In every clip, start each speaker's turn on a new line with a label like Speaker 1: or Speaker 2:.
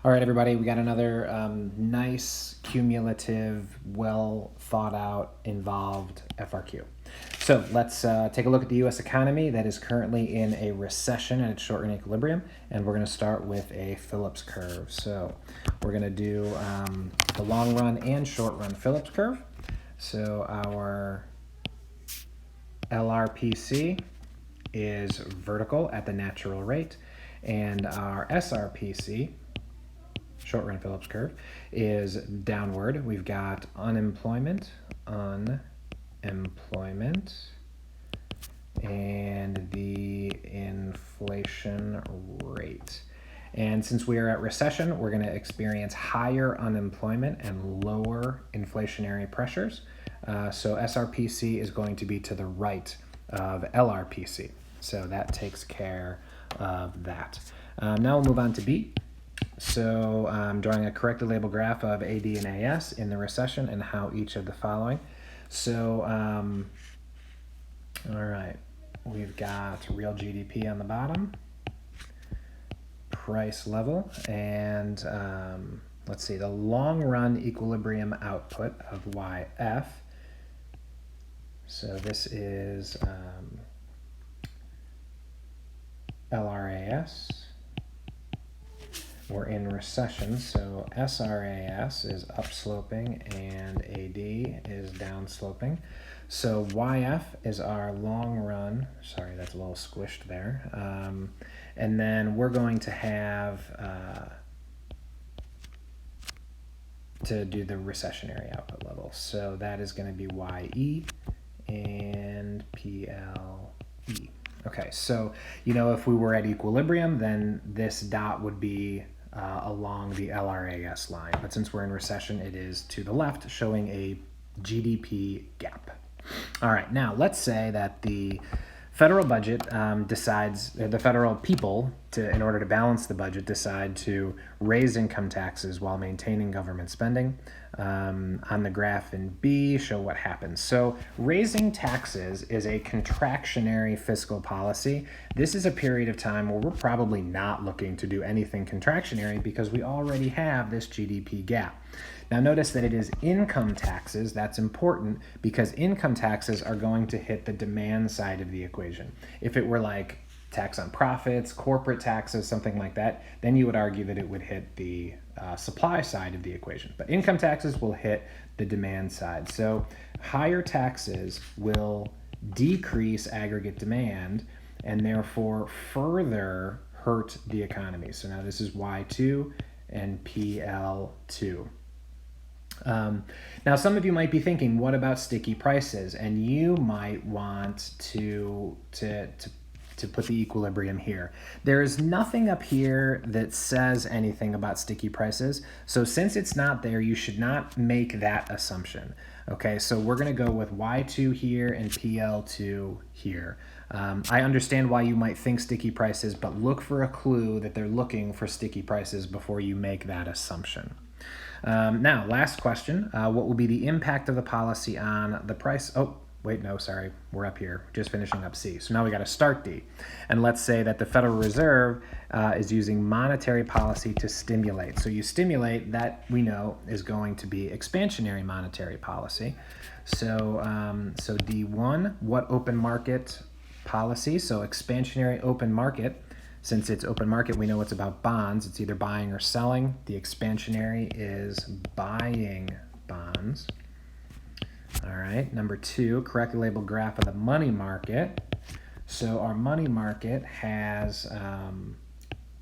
Speaker 1: All right, everybody, we got another nice, cumulative, well thought out, involved FRQ. So let's take a look at the U.S. economy that is currently in a recession and it's short in equilibrium. And we're going to start with a Phillips curve. So we're going to do the long run and short run Phillips curve. So our LRPC is vertical at the natural rate, and our SRPC, short run Phillips curve, is downward. We've got unemployment, and the inflation rate. And since we are at recession, we're going to experience higher unemployment and lower inflationary pressures. So SRPC is going to be to the right of LRPC. So that takes care of that. Now we'll move on to B. So I'm drawing a correctly labeled graph of AD and AS in the recession and how each of the following. So, all right, we've got real GDP on the bottom, price level, and let's see, the long run equilibrium output of YF. So this is LRAS. We're in recession, so SRAS is upsloping and AD is downsloping. So YF is our long run, sorry, that's a little squished there. And then we're going to have to do the recessionary output level. So that is going to be YE and PLE. Okay, so, if we were at equilibrium, then this dot would be along the LRAS line. But since we're in recession, it is to the left, showing a GDP gap. All right, now let's say that the federal budget the federal people, in order to balance the budget, decide to raise income taxes while maintaining government spending. On the graph in B, show what happens. So raising taxes is a contractionary fiscal policy. This is a period of time where we're probably not looking to do anything contractionary because we already have this GDP gap. Now notice that it is income taxes. That's important because income taxes are going to hit the demand side of the equation. If it were like tax on profits, corporate taxes, something like that, then you would argue that it would hit the supply side of the equation. But income taxes will hit the demand side. So higher taxes will decrease aggregate demand and therefore further hurt the economy. So now this is Y2 and PL2. Now some of you might be thinking, what about sticky prices? And you might want to put the equilibrium here. There is nothing up here that says anything about sticky prices. So since it's not there, you should not make that assumption. Okay, so we're going to go with Y2 here and PL2 here. I understand why you might think sticky prices, but look for a clue that they're looking for sticky prices before you make that assumption. Now, last question. What will be the impact of the policy on the price? Oh, wait, no, sorry. We're up here, just finishing up C. So now we got to start D. And let's say that the Federal Reserve is using monetary policy to stimulate. So you stimulate, that we know is going to be expansionary monetary policy. So, so D1, what open market policy? So expansionary open market. Since it's open market, we know it's about bonds. It's either buying or selling. The expansionary is buying bonds. All right, number 2, correctly labeled graph of the money market. So our money market has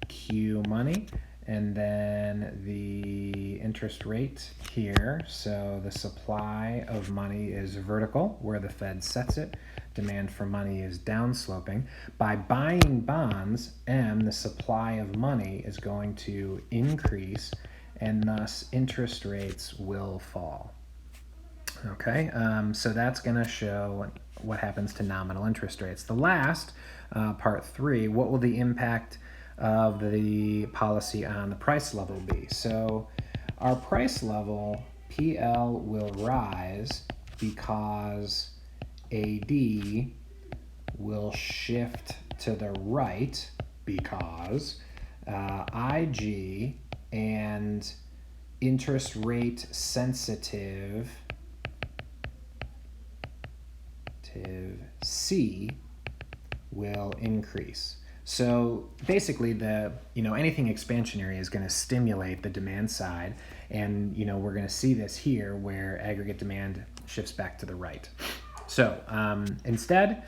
Speaker 1: Q money and then the interest rate here. So the supply of money is vertical, where the Fed sets it. Demand for money is downsloping. By buying bonds, M, the supply of money, is going to increase, and thus interest rates will fall. Okay, so that's going to show what happens to nominal interest rates. The last, part 3, what will the impact of the policy on the price level be? So our price level, PL, will rise because AD will shift to the right because IG and interest rate sensitive C will increase. So basically anything expansionary is going to stimulate the demand side, and we're going to see this here where aggregate demand shifts back to the right. So instead,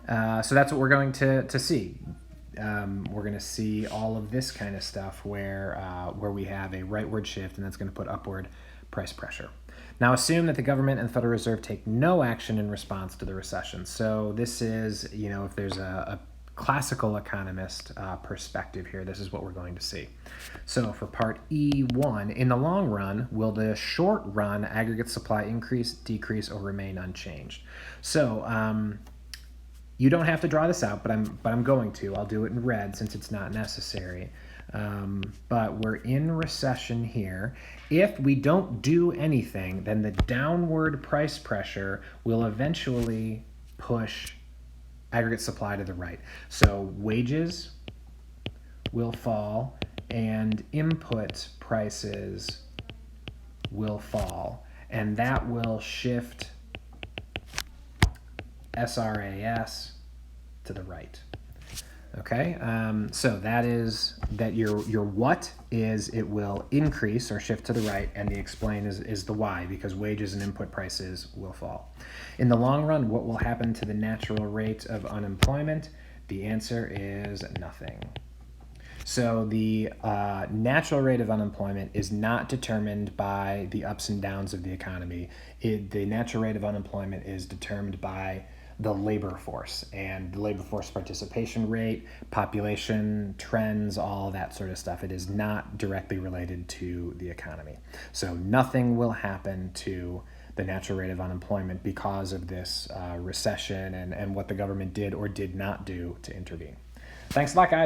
Speaker 1: so that's what we're going to see. We're going to see all of this kind of stuff where we have a rightward shift, and that's going to put upward price pressure. Now assume that the government and the Federal Reserve take no action in response to the recession. So this is, if there's a classical economist perspective here, this is what we're going to see. So for part E1, in the long run, will the short run aggregate supply increase, decrease, or remain unchanged? So you don't have to draw this out, but I'm going to. I'll do it in red since it's not necessary. But we're in recession here. If we don't do anything, then the downward price pressure will eventually push aggregate supply to the right. So wages will fall and input prices will fall, and that will shift SRAS to the right. Okay, so that your what is it will increase or shift to the right, and the explain is the why, because wages and input prices will fall. In the long run, what will happen to the natural rate of unemployment? The answer is nothing. So the natural rate of unemployment is not determined by the ups and downs of the economy. The natural rate of unemployment is determined by the labor force and the labor force participation rate, population trends, all that sort of stuff. It is not directly related to the economy. So nothing will happen to the natural rate of unemployment because of this recession and what the government did or did not do to intervene. Thanks a lot, guys.